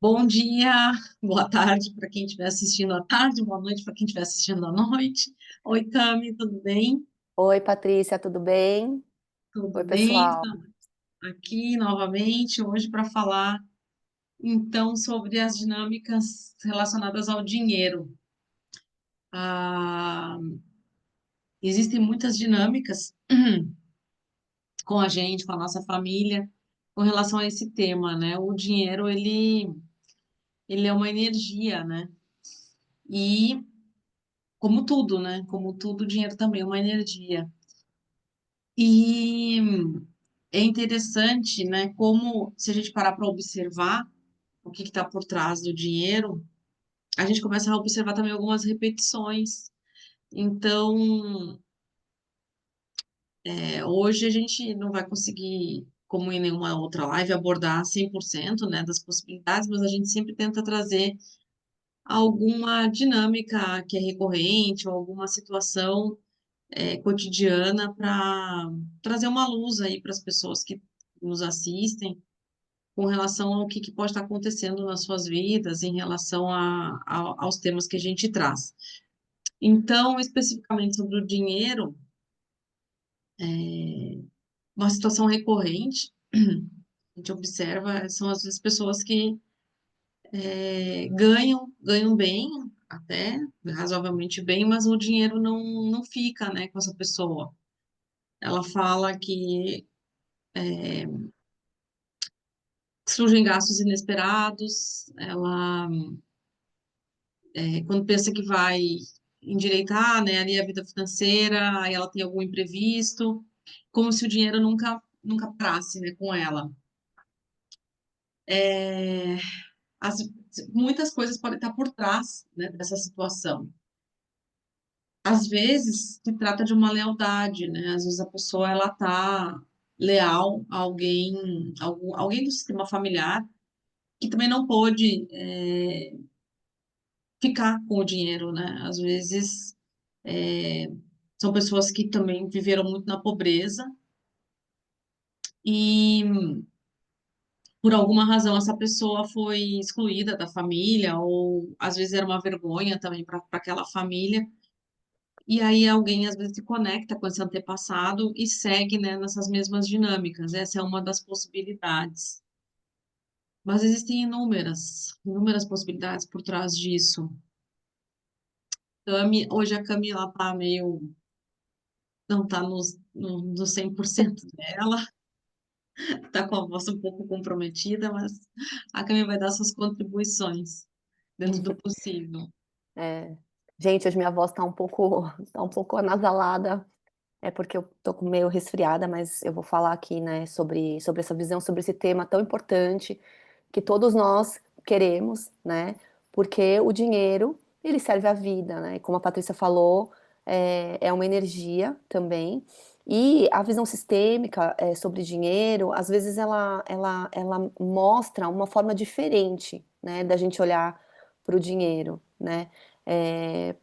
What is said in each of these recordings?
Bom dia, boa tarde para quem estiver assistindo à tarde, boa noite para quem estiver assistindo à noite. Oi, Cami, tudo bem? Oi, Patrícia, tudo bem? Tudo Oi, bem? pessoal. Estamos aqui novamente hoje para falar então sobre as dinâmicas relacionadas ao dinheiro. Ah, existem muitas dinâmicas com a gente, com a nossa família, com relação a esse tema, né? O dinheiro, ele é uma energia, né? E como tudo, né? Como tudo, o dinheiro também é uma energia. E é interessante, né, como se a gente parar para observar o que está por trás do dinheiro, a gente começa a observar também algumas repetições. Então, hoje a gente não vai conseguir, como em nenhuma outra live, abordar 100%, né, das possibilidades, mas a gente sempre tenta trazer alguma dinâmica que é recorrente ou alguma situação cotidiana para trazer uma luz aí para as pessoas que nos assistem com relação ao que pode estar acontecendo nas suas vidas em relação aos temas que a gente traz. Então, especificamente sobre o dinheiro, uma situação recorrente, a gente observa, são às vezes pessoas que ganham bem, até razoavelmente bem, mas o dinheiro não fica, né, com essa pessoa. Ela fala que surgem gastos inesperados, ela quando pensa que vai endireitar, né, ali a vida financeira, aí ela tem algum imprevisto, como se o dinheiro nunca parasse, né, com ela. É, as- muitas coisas podem estar por trás, né, dessa situação. Às vezes se trata de uma lealdade, né? Às vezes a pessoa ela tá leal a alguém do sistema familiar que também não pôde ficar com o dinheiro, né? Às vezes são pessoas que também viveram muito na pobreza e, por alguma razão, essa pessoa foi excluída da família, ou às vezes era uma vergonha também para aquela família. E aí alguém às vezes se conecta com esse antepassado e segue, né, nessas mesmas dinâmicas. Essa é uma das possibilidades. Mas existem inúmeras possibilidades por trás disso. Hoje a Camila tá meio, não tá no 100% dela, tá com a voz um pouco comprometida, mas a Cami vai dar suas contribuições dentro do possível. É, gente, hoje minha voz tá um pouco anasalada, é porque eu tô meio resfriada, mas eu vou falar aqui, né, sobre essa visão, sobre esse tema tão importante que todos nós queremos, né, porque o dinheiro, ele serve à vida, né, e como a Patrícia falou, é uma energia também, e a visão sistêmica sobre dinheiro, às vezes ela mostra uma forma diferente, né, da gente olhar para o dinheiro, né,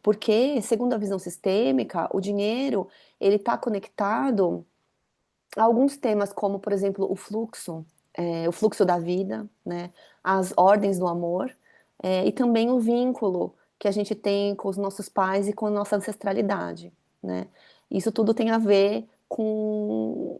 porque, segundo a visão sistêmica, o dinheiro ele está conectado a alguns temas, como, por exemplo, o fluxo da vida, né, as ordens do amor, e também o vínculo que a gente tem com os nossos pais e com a nossa ancestralidade, né? Isso tudo tem a ver com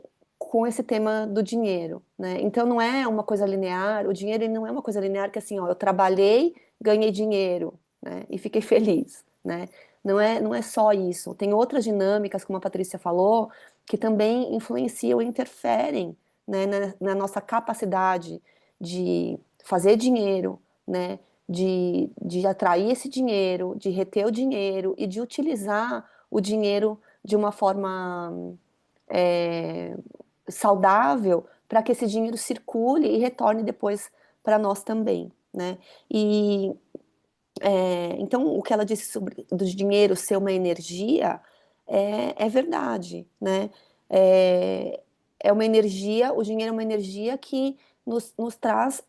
esse tema do dinheiro, né? Então não é uma coisa linear, o dinheiro ele não é uma coisa linear que assim, ó, eu trabalhei, ganhei dinheiro, né, e fiquei feliz, né? Não é só isso. Tem outras dinâmicas, como a Patrícia falou, que também influenciam e interferem, né, na nossa capacidade de fazer dinheiro, né, de atrair esse dinheiro, de reter o dinheiro e de utilizar o dinheiro de uma forma é, saudável para que esse dinheiro circule e retorne depois para nós também, né? E então o que ela disse sobre do dinheiro ser uma energia é verdade, né? É, é uma energia, o dinheiro é uma energia que nos traz,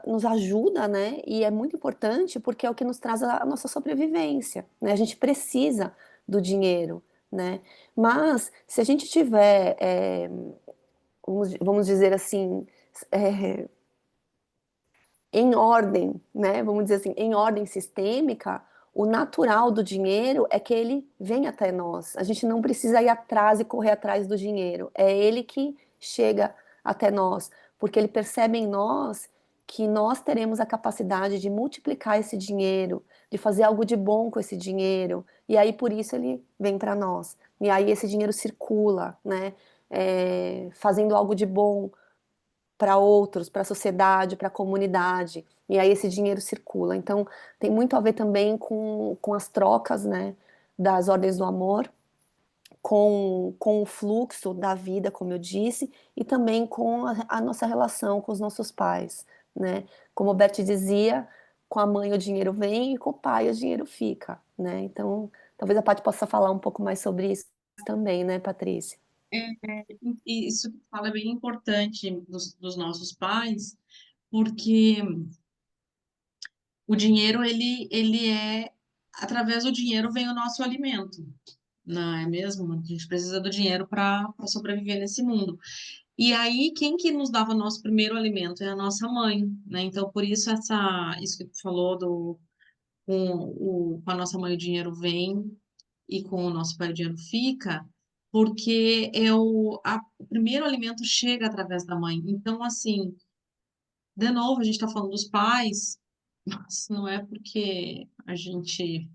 nos ajuda, né? E é muito importante porque é o que nos traz a nossa sobrevivência, né? A gente precisa do dinheiro, né? Mas se a gente tiver, vamos dizer assim, é, em ordem, né? Vamos dizer assim, em ordem sistêmica, o natural do dinheiro é que ele vem até nós. A gente não precisa ir atrás e correr atrás do dinheiro. É ele que chega até nós, porque ele percebe em nós que nós teremos a capacidade de multiplicar esse dinheiro, de fazer algo de bom com esse dinheiro. E aí por isso ele vem para nós. E aí esse dinheiro circula, né? Fazendo algo de bom para outros, para a sociedade, para a comunidade. E aí esse dinheiro circula. Então, tem muito a ver também com as trocas, né, das ordens do amor, com o fluxo da vida, como eu disse, e também com a nossa relação com os nossos pais, né? Como o Bert dizia, com a mãe o dinheiro vem e com o pai o dinheiro fica, né? Então, talvez a Paty possa falar um pouco mais sobre isso também, né, Patrícia? E isso que tu fala é bem importante dos nossos pais, porque o dinheiro, ele é, através do dinheiro vem o nosso alimento, não é mesmo? A gente precisa do dinheiro para sobreviver nesse mundo. E aí, quem que nos dava nosso primeiro alimento é a nossa mãe, né? Então, por isso isso que tu falou com a nossa mãe o dinheiro vem e com o nosso pai o dinheiro fica, porque o primeiro alimento chega através da mãe. Então, assim, de novo, a gente está falando dos pais, mas não é porque a gente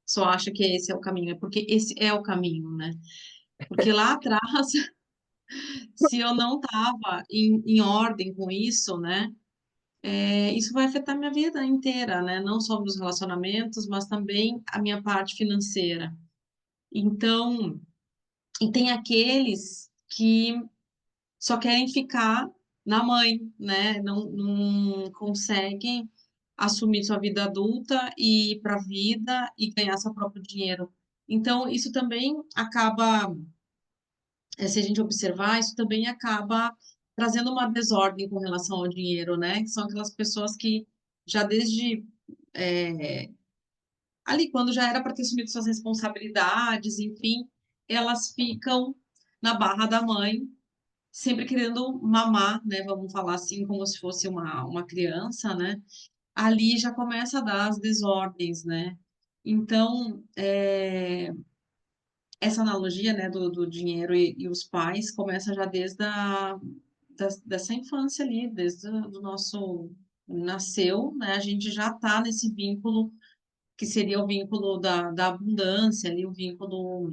só acha que esse é o caminho, é porque esse é o caminho, né? Porque lá atrás, se eu não estava em ordem com isso, né? Isso vai afetar minha vida inteira, né? Não só meus relacionamentos, mas também a minha parte financeira. Então, e tem aqueles que só querem ficar na mãe, né? Não conseguem assumir sua vida adulta e ir para a vida e ganhar seu próprio dinheiro. Então, isso também acaba, se a gente observar, isso também acaba trazendo uma desordem com relação ao dinheiro, né? Que são aquelas pessoas que já desde ali, quando já era para ter assumido suas responsabilidades, enfim, elas ficam na barra da mãe sempre querendo mamar, né? Vamos falar assim, como se fosse uma criança, né? Ali já começa a dar as desordens, né? Então, essa analogia, né, do dinheiro e os pais começa já desde dessa infância ali, desde o nosso nasceu, né? A gente já está nesse vínculo que seria o vínculo da abundância ali, o vínculo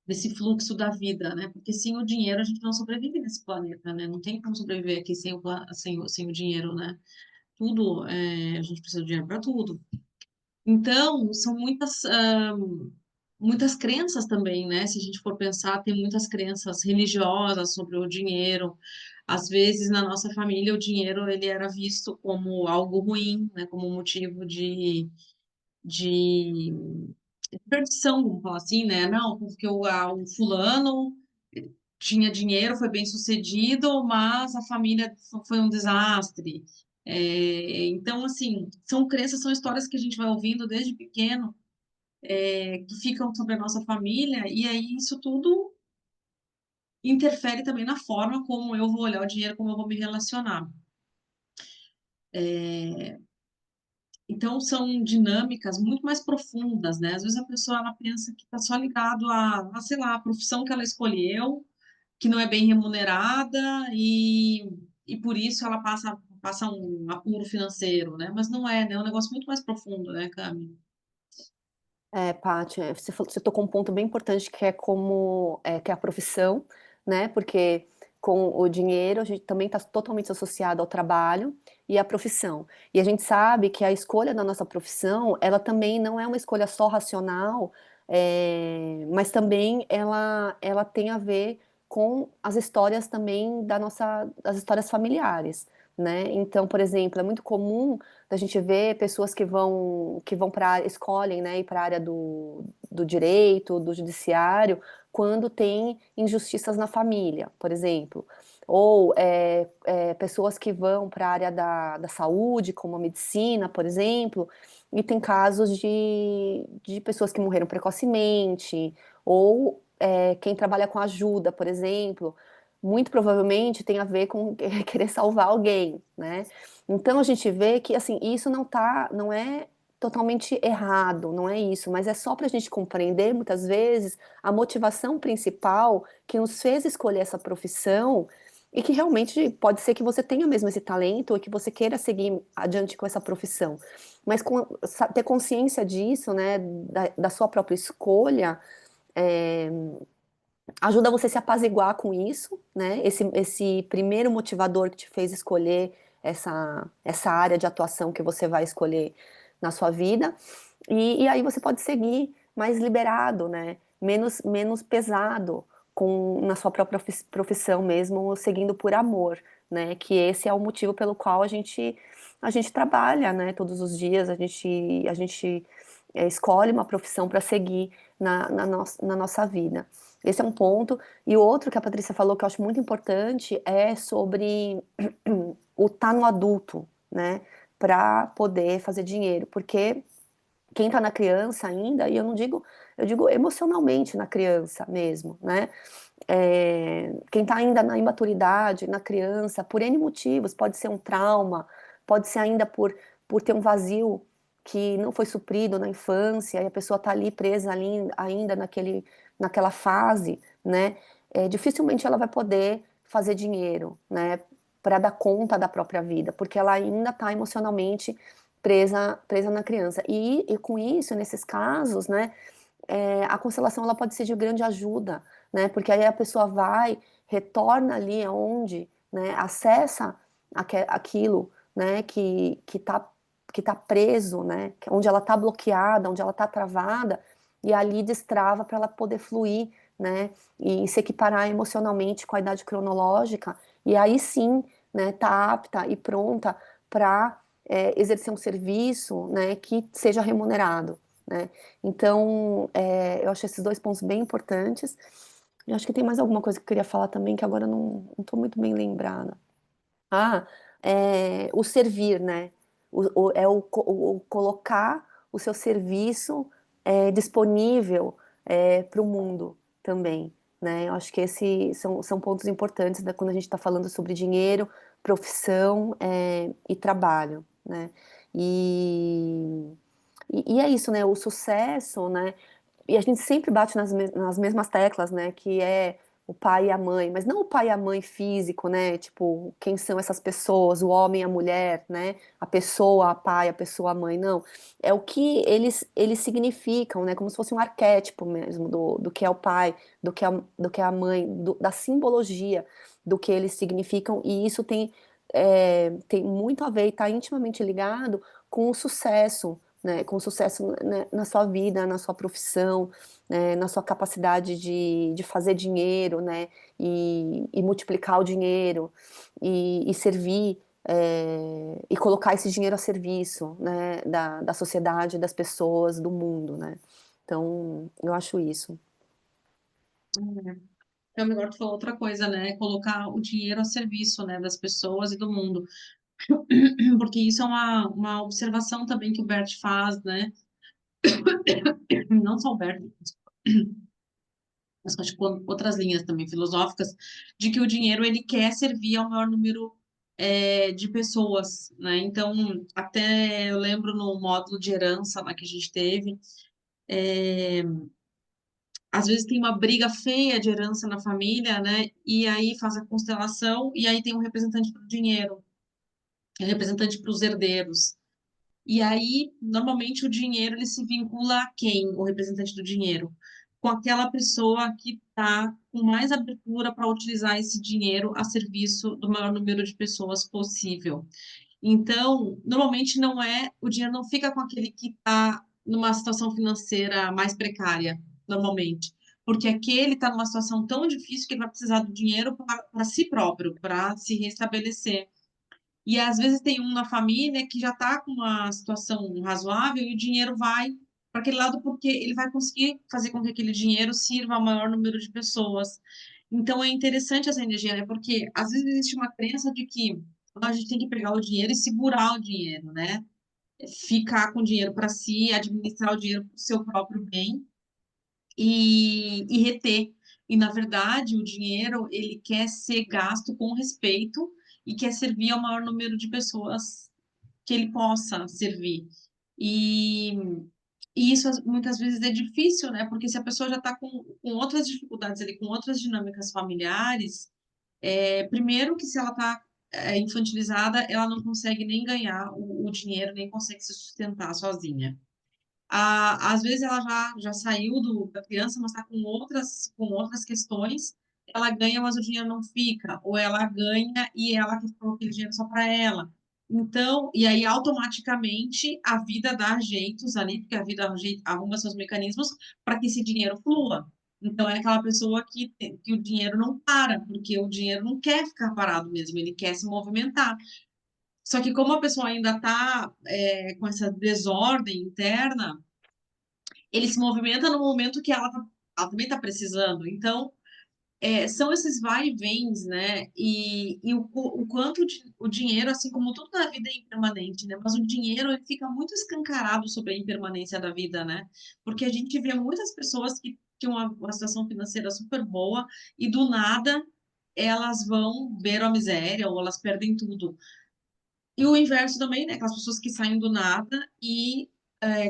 desse fluxo da vida, né? Porque sem o dinheiro a gente não sobrevive nesse planeta, né? Não tem como sobreviver aqui sem o dinheiro, né? Tudo, a gente precisa de dinheiro para tudo. Então, são muitas crenças também, né? Se a gente for pensar, tem muitas crenças religiosas sobre o dinheiro. Às vezes, na nossa família, o dinheiro ele era visto como algo ruim, né? Como motivo de perdição, vamos falar assim, né? Não, porque o fulano tinha dinheiro, foi bem sucedido, mas a família foi um desastre. Então, assim, são crenças, são histórias que a gente vai ouvindo desde pequeno, que ficam sobre a nossa família, e aí isso tudo interfere também na forma como eu vou olhar o dinheiro, como eu vou me relacionar. Então, são dinâmicas muito mais profundas, né? Às vezes a pessoa ela pensa que está só ligado sei lá, a profissão que ela escolheu, que não é bem remunerada e por isso ela passa um apuro financeiro, né? Mas não é, né? É um negócio muito mais profundo, né, Cami? Paty, você tocou um ponto bem importante que é que é a profissão, né? Porque com o dinheiro a gente também está totalmente associado ao trabalho e à profissão. E a gente sabe que a escolha da nossa profissão, ela também não é uma escolha só racional, mas também ela tem a ver com as histórias também das histórias familiares, né? Então, por exemplo, é muito comum da gente ver pessoas que vão para escolhem, né, ir para a área do direito, do judiciário, quando tem injustiças na família, por exemplo, ou pessoas que vão para a área da saúde, como a medicina, por exemplo, e tem casos de pessoas que morreram precocemente, ou quem trabalha com ajuda, por exemplo. muito provavelmente tem a ver com querer salvar alguém, né? Então a gente vê que assim, isso não é totalmente errado, não é isso, mas é só para a gente compreender muitas vezes a motivação principal que nos fez escolher essa profissão e que realmente pode ser que você tenha mesmo esse talento ou que você queira seguir adiante com essa profissão. Mas ter consciência disso, né, da sua própria escolha, é, ajuda você a se apaziguar com isso, né? Esse primeiro motivador que te fez escolher essa área de atuação que você vai escolher na sua vida. E aí você pode seguir mais liberado, né? Menos pesado na sua própria profissão mesmo, seguindo por amor, né? Que esse é o motivo pelo qual a gente trabalha, né? Todos os dias a gente escolhe uma profissão para seguir na nossa vida. Esse é um ponto. E o outro que a Patrícia falou que eu acho muito importante é sobre o estar no adulto, né? Para poder fazer dinheiro. Porque quem está na criança ainda, e eu digo emocionalmente na criança mesmo, né? Quem está ainda na imaturidade, na criança, por N motivos, pode ser um trauma, pode ser ainda por ter um vazio que não foi suprido na infância, e a pessoa está ali presa ali, ainda naquela fase, né? Dificilmente ela vai poder fazer dinheiro, né? Para dar conta da própria vida, porque ela ainda está emocionalmente presa na criança. E com isso, nesses casos, né? A constelação ela pode ser de grande ajuda, né? Porque aí a pessoa vai, retorna ali aonde, né? Acessa aquilo, né? Que tá preso, né? Onde ela tá bloqueada, onde ela tá travada, e ali destrava para ela poder fluir, né? E se equiparar emocionalmente com a idade cronológica, e aí sim, né? Tá apta e pronta para exercer um serviço, né? Que seja remunerado, né? Então, eu acho esses dois pontos bem importantes. Eu acho que tem mais alguma coisa que eu queria falar também, que agora eu não estou muito bem lembrada. Ah, o servir, né? O colocar o seu serviço disponível para o mundo também, né? Eu acho que esses são pontos importantes, né, quando a gente está falando sobre dinheiro, profissão e trabalho, né? E, e é isso, né? O sucesso, né? E a gente sempre bate nas mesmas teclas, né? Que é o pai e a mãe, mas não o pai e a mãe físico, né? Tipo, quem são essas pessoas, o homem e a mulher, né? A pessoa, a pai, a pessoa, a mãe, não. É o que eles significam, né? Como se fosse um arquétipo mesmo do que é o pai, do que é a mãe, da simbologia do que eles significam, e isso tem muito a ver e está intimamente ligado com o sucesso, né, com sucesso, né, na sua vida, na sua profissão, né, na sua capacidade de fazer dinheiro, né, e multiplicar o dinheiro e servir e colocar esse dinheiro a serviço, né, da sociedade, das pessoas, do mundo, né. Então, eu acho isso. Então, melhor tu falou outra coisa, né? Colocar o dinheiro a serviço, né, das pessoas e do mundo. Porque isso é uma observação também que o Bert faz, né? Não só o Bert, mas acho que outras linhas também filosóficas, de que o dinheiro ele quer servir ao maior número de pessoas, né? Então, até eu lembro no módulo de herança lá que a gente teve, às vezes tem uma briga feia de herança na família, né? E aí faz a constelação e aí tem um representante para o dinheiro, um representante para os herdeiros. E aí, normalmente, o dinheiro ele se vincula a quem? O representante do dinheiro. Com aquela pessoa que está com mais abertura para utilizar esse dinheiro a serviço do maior número de pessoas possível. Então, normalmente não é, o dinheiro não fica com aquele que está numa situação financeira mais precária, normalmente. Porque aquele está numa situação tão difícil que ele vai precisar do dinheiro para si próprio, para se restabelecer. E às vezes tem um na família que já está com uma situação razoável e o dinheiro vai para aquele lado porque ele vai conseguir fazer com que aquele dinheiro sirva ao maior número de pessoas. Então é interessante essa energia, né? Porque às vezes existe uma crença de que a gente tem que pegar o dinheiro e segurar o dinheiro, né? Ficar com o dinheiro para si, administrar o dinheiro para o seu próprio bem e reter. E, na verdade, o dinheiro, ele quer ser gasto com respeito e quer servir ao maior número de pessoas que ele possa servir. E, e isso muitas vezes é difícil, né? Porque se a pessoa já está com outras dificuldades ali, com outras dinâmicas familiares, primeiro que se ela está infantilizada, ela não consegue nem ganhar o dinheiro, nem consegue se sustentar sozinha. Às vezes ela já saiu da criança, mas está com outras questões. Ela ganha, mas o dinheiro não fica. Ou ela ganha e ela quer ficar aquele dinheiro só para ela. Então, e aí automaticamente a vida dá jeitos ali, porque a vida arruma seus mecanismos para que esse dinheiro flua. Então é aquela pessoa que o dinheiro não para, porque o dinheiro não quer ficar parado mesmo, ele quer se movimentar. Só que como a pessoa ainda está com essa desordem interna, ele se movimenta no momento que ela também está precisando. Então, são esses vai e vens, né? E o quanto o dinheiro, assim como tudo na vida é impermanente, né? Mas o dinheiro ele fica muito escancarado sobre a impermanência da vida, né? Porque a gente vê muitas pessoas que tinham uma situação financeira super boa e do nada elas vão ver a miséria ou elas perdem tudo. E o inverso também, né? Aquelas pessoas que saem do nada e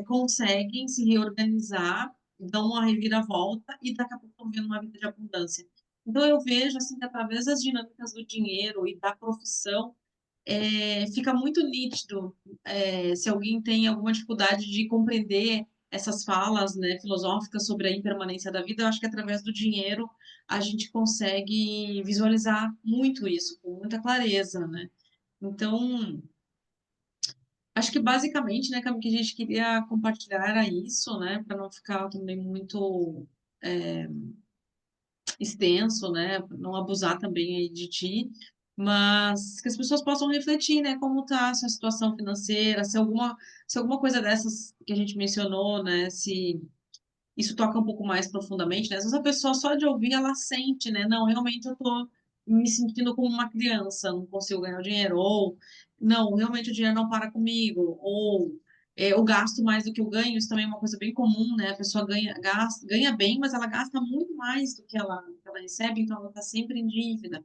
conseguem se reorganizar, dão uma reviravolta e daqui a pouco estão vivendo uma vida de abundância. Então eu vejo assim que através das dinâmicas do dinheiro e da profissão fica muito nítido se alguém tem alguma dificuldade de compreender essas falas, né, filosóficas sobre a impermanência da vida. Eu acho que através do dinheiro a gente consegue visualizar muito isso com muita clareza, né? Então, acho que basicamente, né, Cami, que a gente queria compartilhar era isso, né, para não ficar também muito extenso, né, pra não abusar também aí de ti, mas que as pessoas possam refletir, né, como está a sua situação financeira, se alguma coisa dessas que a gente mencionou, né, se isso toca um pouco mais profundamente, né? Às vezes a pessoa só de ouvir ela sente, né? Não, realmente eu tô me sentindo como uma criança, não consigo ganhar o dinheiro, ou não, realmente o dinheiro não para comigo, ou eu gasto mais do que eu ganho, isso também é uma coisa bem comum, né? A pessoa ganha bem, mas ela gasta muito mais do que ela recebe, então ela está sempre em dívida.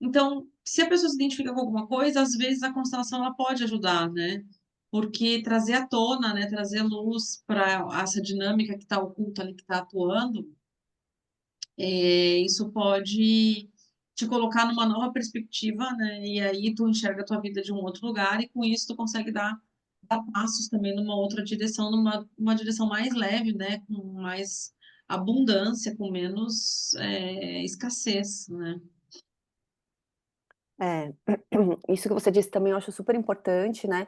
Então, se a pessoa se identifica com alguma coisa, às vezes a constelação ela pode ajudar, né? Porque trazer à tona, né, trazer luz para essa dinâmica que está oculta ali, que está atuando, isso pode te colocar numa nova perspectiva, né? E aí tu enxerga a tua vida de um outro lugar e com isso tu consegue dar passos também numa outra direção, numa direção mais leve, né? Com mais abundância, com menos escassez, né? É, isso que você disse também eu acho super importante, né?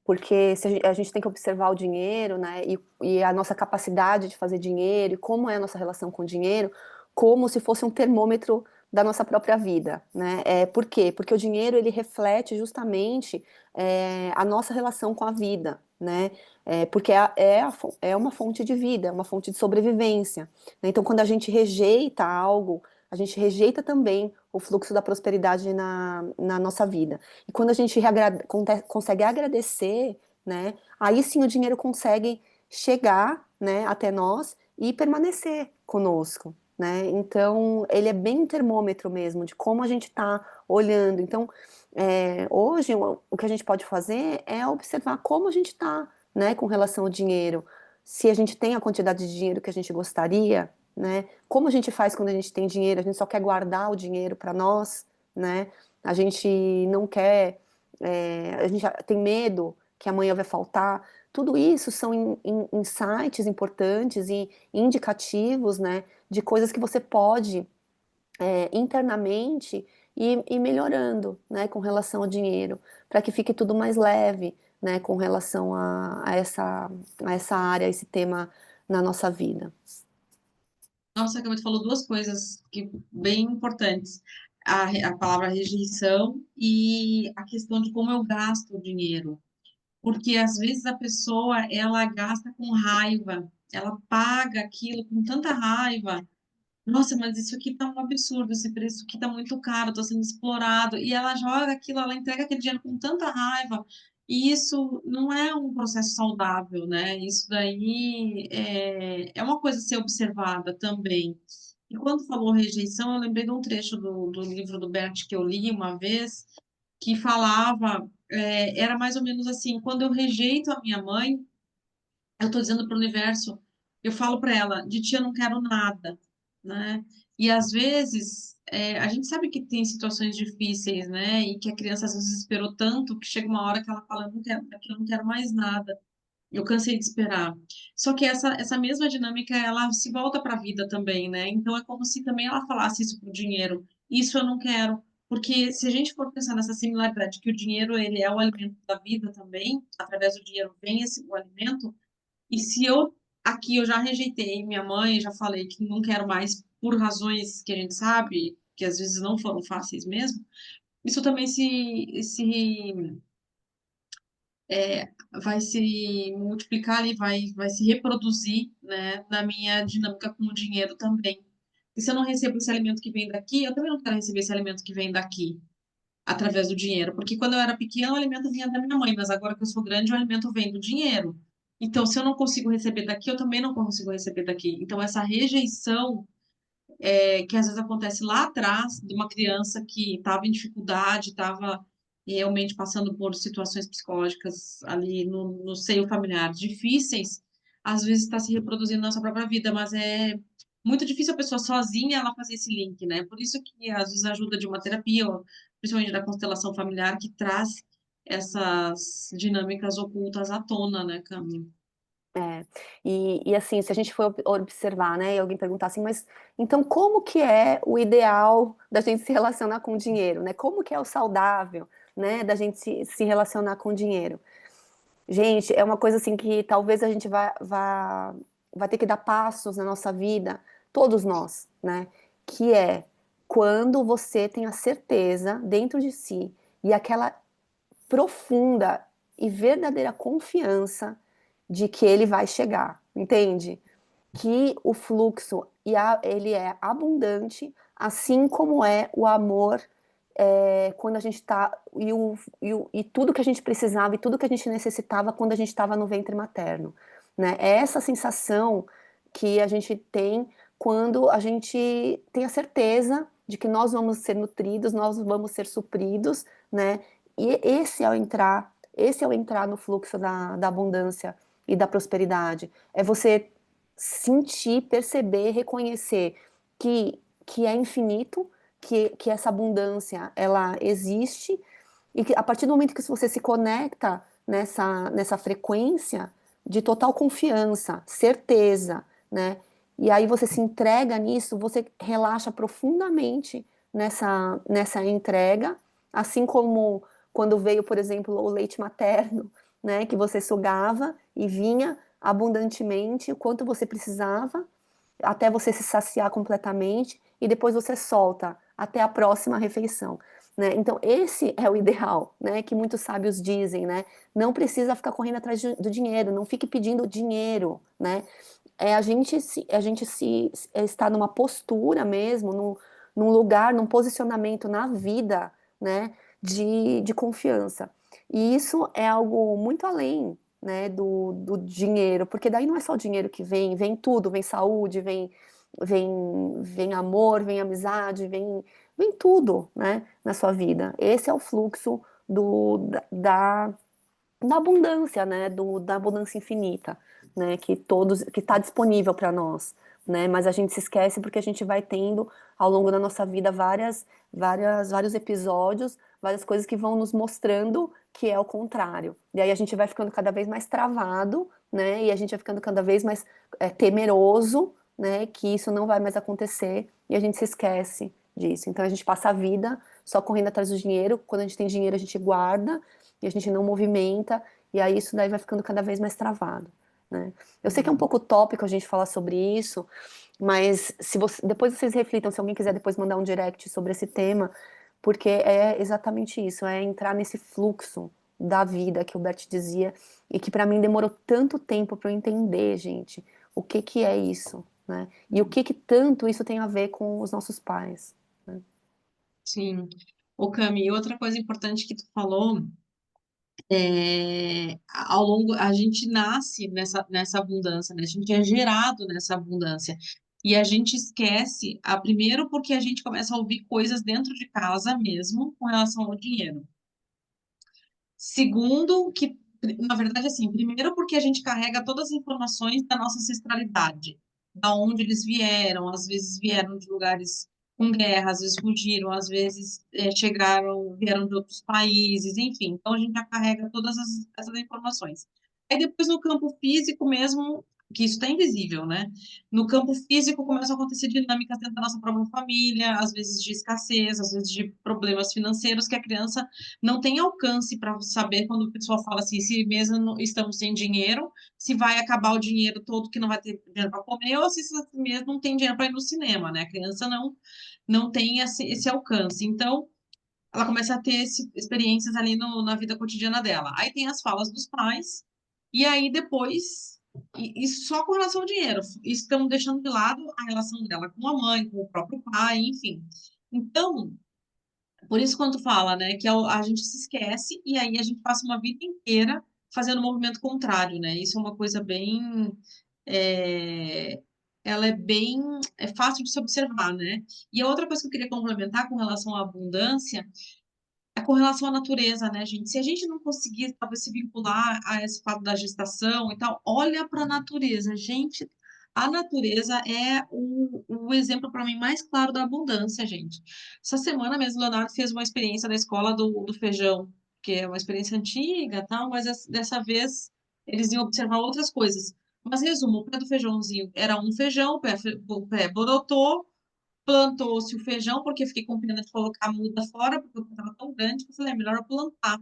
Porque se a gente tem que observar o dinheiro, né? E a nossa capacidade de fazer dinheiro, e como é a nossa relação com o dinheiro, como se fosse um termômetro da nossa própria vida, né? Por quê? Porque o dinheiro ele reflete justamente a nossa relação com a vida, né? Porque é uma fonte de vida, é uma fonte de sobrevivência, né? Então, quando a gente rejeita algo, a gente rejeita também o fluxo da prosperidade na nossa vida. E quando a gente consegue agradecer, né, aí sim o dinheiro consegue chegar, né, até nós e permanecer conosco, né? Então, ele é bem um termômetro mesmo de como a gente está olhando. Então, hoje, o que a gente pode fazer é observar como a gente está, né, com relação ao dinheiro. Se a gente tem a quantidade de dinheiro que a gente gostaria, né? Como a gente faz quando a gente tem dinheiro? A gente só quer guardar o dinheiro para nós, né? A gente não quer, a gente tem medo que amanhã vai faltar. Tudo isso são insights importantes e indicativos, né, de coisas que você pode internamente ir melhorando, né, com relação ao dinheiro, para que fique tudo mais leve, né, com relação a essa área, a esse tema na nossa vida. Nossa, que você falou duas coisas que bem importantes. A palavra rejeição e a questão de como eu gasto o dinheiro. Porque às vezes a pessoa, ela gasta com raiva, ela paga aquilo com tanta raiva. Nossa, mas isso aqui tá um absurdo, esse preço aqui tá muito caro, tô sendo explorado. E ela joga aquilo, ela entrega aquele dinheiro com tanta raiva. E isso não é um processo saudável, né? Isso daí é uma coisa a ser observada também. E quando falou rejeição, eu lembrei de um trecho do livro do Bert que eu li uma vez, que falava, era mais ou menos assim, quando eu rejeito a minha mãe, eu estou dizendo para o universo, eu falo para ela, de ti eu não quero nada, né? E às vezes, a gente sabe que tem situações difíceis, né? E que a criança às vezes esperou tanto que chega uma hora que ela fala, eu não quero, daqui eu não quero mais nada. Eu cansei de esperar. Só que essa mesma dinâmica, ela se volta para a vida também, né? Então é como se também ela falasse isso pro dinheiro. Isso eu não quero. Porque se a gente for pensar nessa similaridade, que o dinheiro, ele é o alimento da vida também, através do dinheiro vem o alimento, e se eu, aqui eu já rejeitei minha mãe, já falei que não quero mais por razões que a gente sabe, que às vezes não foram fáceis mesmo, isso também vai se multiplicar ali, vai se reproduzir, né, na minha dinâmica com o dinheiro também. E se eu não recebo esse alimento que vem daqui, eu também não quero receber esse alimento que vem daqui, através do dinheiro. Porque quando eu era pequena, o alimento vinha da minha mãe, mas agora que eu sou grande, o alimento vem do dinheiro. Então, se eu não consigo receber daqui, eu também não consigo receber daqui. Então, essa rejeição que às vezes acontece lá atrás de uma criança que estava em dificuldade, estava realmente passando por situações psicológicas ali no seio familiar difíceis, às vezes está se reproduzindo na sua própria vida, mas é muito difícil a pessoa sozinha ela fazer esse link, né? Por isso que às vezes ajuda de uma terapia, ou principalmente da constelação familiar, que traz essas dinâmicas ocultas à tona, né, Cami? É, e assim, se a gente for observar, né, e alguém perguntar assim, mas então como que é o ideal da gente se relacionar com o dinheiro, né? Como que é o saudável, né, da gente se relacionar com o dinheiro? Gente, é uma coisa assim que talvez a gente vai ter que dar passos na nossa vida, todos nós, né? Que é quando você tem a certeza dentro de si e aquela profunda e verdadeira confiança de que ele vai chegar, entende? Que o fluxo ele é abundante, assim como é o amor quando a gente está e tudo que a gente precisava e tudo que a gente necessitava quando a gente estava no ventre materno, né? É essa sensação que a gente tem quando a gente tem a certeza de que nós vamos ser nutridos, nós vamos ser supridos, né? E esse é o entrar no fluxo da abundância e da prosperidade. É você sentir, perceber, reconhecer que é infinito, que essa abundância ela existe e que a partir do momento que você se conecta nessa frequência de total confiança, certeza, né? E aí você se entrega nisso, você relaxa profundamente nessa entrega, assim como quando veio, por exemplo, o leite materno, né, que você sugava e vinha abundantemente o quanto você precisava, até você se saciar completamente e depois você solta até a próxima refeição. Né? Então, esse é o ideal, né? Que muitos sábios dizem, né? Não precisa ficar correndo atrás do dinheiro, não fique pedindo dinheiro, né? A gente está numa postura mesmo, num lugar, num posicionamento na vida, né? De confiança. E isso é algo muito além, né? Do dinheiro, porque daí não é só o dinheiro que vem tudo, vem saúde, vem amor, vem amizade, vem tudo, né, na sua vida. Esse é o fluxo da abundância, né, da abundância infinita, né, que está disponível para nós, né, mas a gente se esquece porque a gente vai tendo ao longo da nossa vida vários episódios, várias coisas que vão nos mostrando que é o contrário. E aí a gente vai ficando cada vez mais travado, né, e a gente vai ficando cada vez mais temeroso, né, que isso não vai mais acontecer e a gente se esquece disso. Então a gente passa a vida só correndo atrás do dinheiro. Quando a gente tem dinheiro, a gente guarda e a gente não movimenta, e aí isso daí vai ficando cada vez mais travado, né? Eu sei que é um pouco utópico a gente falar sobre isso, mas se depois vocês reflitam, se alguém quiser depois mandar um direct sobre esse tema, porque é exatamente isso, é entrar nesse fluxo da vida que o Bert dizia, e que para mim demorou tanto tempo para eu entender, gente, o que que é isso, né? E o que que tanto isso tem a ver com os nossos pais, né? Sim. Ô, Cami, outra coisa importante que tu falou ao longo, a gente nasce nessa abundância, né? A gente é gerado nessa abundância. E a gente esquece, primeiro porque a gente começa a ouvir coisas dentro de casa mesmo com relação ao dinheiro. Segundo, que, na verdade, assim, primeiro porque a gente carrega todas as informações da nossa ancestralidade, da onde eles vieram, às vezes vieram de lugares com guerra, às vezes fugiram, às vezes vieram de outros países, enfim. Então a gente já carrega todas essas informações. Aí depois no campo físico mesmo, que isso está invisível, né? No campo físico começam a acontecer dinâmicas dentro da nossa própria família, às vezes de escassez, às vezes de problemas financeiros que a criança não tem alcance para saber quando o pessoal fala assim, se mesmo estamos sem dinheiro, se vai acabar o dinheiro todo que não vai ter dinheiro para comer, ou se mesmo não tem dinheiro para ir no cinema, né? A criança não tem esse alcance. Então, ela começa a ter experiências ali na vida cotidiana dela. Aí tem as falas dos pais, e aí depois, e só com relação ao dinheiro, estão deixando de lado a relação dela com a mãe, com o próprio pai, enfim. Então, por isso, quando tu fala, né, que a gente se esquece e aí a gente passa uma vida inteira fazendo o movimento contrário, né? Isso é uma coisa bem. é, Ela é fácil de se observar, né? E a outra coisa que eu queria complementar com relação à abundância é com relação à natureza, né, gente? Se a gente não conseguir, talvez, se vincular a esse fato da gestação e tal, olha para a natureza. Gente, a natureza é o exemplo para mim mais claro da abundância, gente. Essa semana mesmo, o Leonardo fez uma experiência da escola do feijão, que é uma experiência antiga, tal, mas dessa vez eles iam observar outras coisas. Mas, resumo, o pé do feijãozinho era um feijão, o pé brotou, plantou-se o feijão, porque eu fiquei com pena de colocar a muda fora, porque o pé estava tão grande que eu falei, é melhor eu plantar.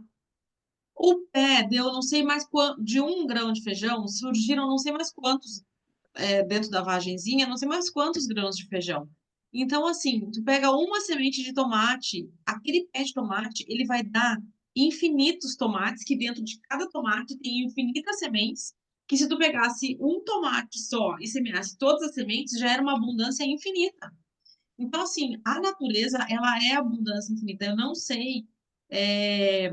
O pé deu não sei mais quanto, de 1 grão de feijão, surgiram não sei mais quantos dentro da vagenzinha, não sei mais quantos grãos de feijão. Então, assim, tu pega uma semente de tomate, aquele pé de tomate, ele vai dar infinitos tomates, que dentro de cada tomate tem infinitas sementes, que se tu pegasse um tomate só e semeasse todas as sementes, já era uma abundância infinita. Então, assim, a natureza, ela é abundância infinita. Eu não sei é,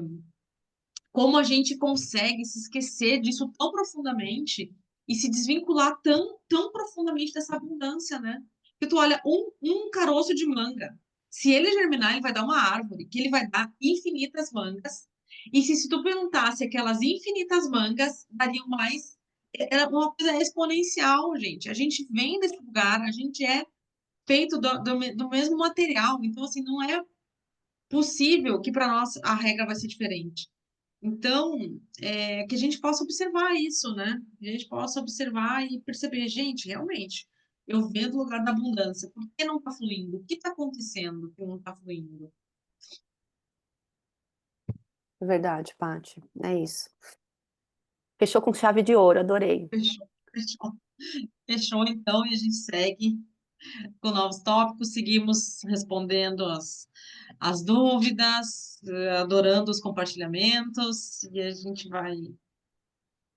como a gente consegue se esquecer disso tão profundamente e se desvincular tão profundamente dessa abundância, né? Que tu olha um caroço de manga. Se ele germinar, ele vai dar uma árvore, que ele vai dar infinitas mangas. E se tu perguntasse aquelas infinitas mangas, dariam mais. É uma coisa exponencial, gente. A gente vem desse lugar, a gente é feito do mesmo material. Então, assim, não é possível que para nós a regra vai ser diferente. Então, que a gente possa observar isso, né? Que a gente possa observar e perceber, gente, realmente, eu venho do lugar da abundância. Por que não está fluindo? O que está acontecendo que não está fluindo? É verdade, Paty, é isso. Fechou com chave de ouro, adorei. Fechou, fechou. Fechou, então, e a gente segue com novos tópicos, seguimos respondendo as dúvidas, adorando os compartilhamentos, e a gente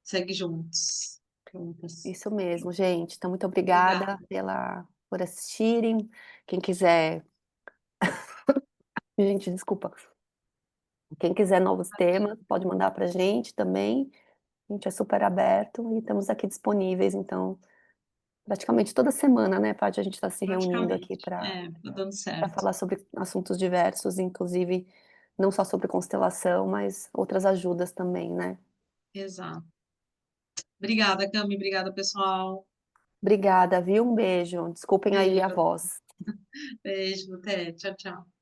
segue juntos. Juntas. Isso mesmo, gente. Então, muito obrigada Obrigada. por assistirem. Quem quiser, gente, desculpa. Quem quiser novos temas, pode mandar para a gente também. A gente é super aberto e estamos aqui disponíveis. Então, praticamente toda semana, né, Paty, a gente está se reunindo aqui Praticamente. Tá dando para certo. falar sobre assuntos diversos, inclusive não só sobre constelação, mas outras ajudas também, né? Exato. Obrigada, Cami. Obrigada, pessoal. Obrigada, viu? Um beijo. Desculpem aí a Beijo. voz. Beijo. Até. Tchau, tchau.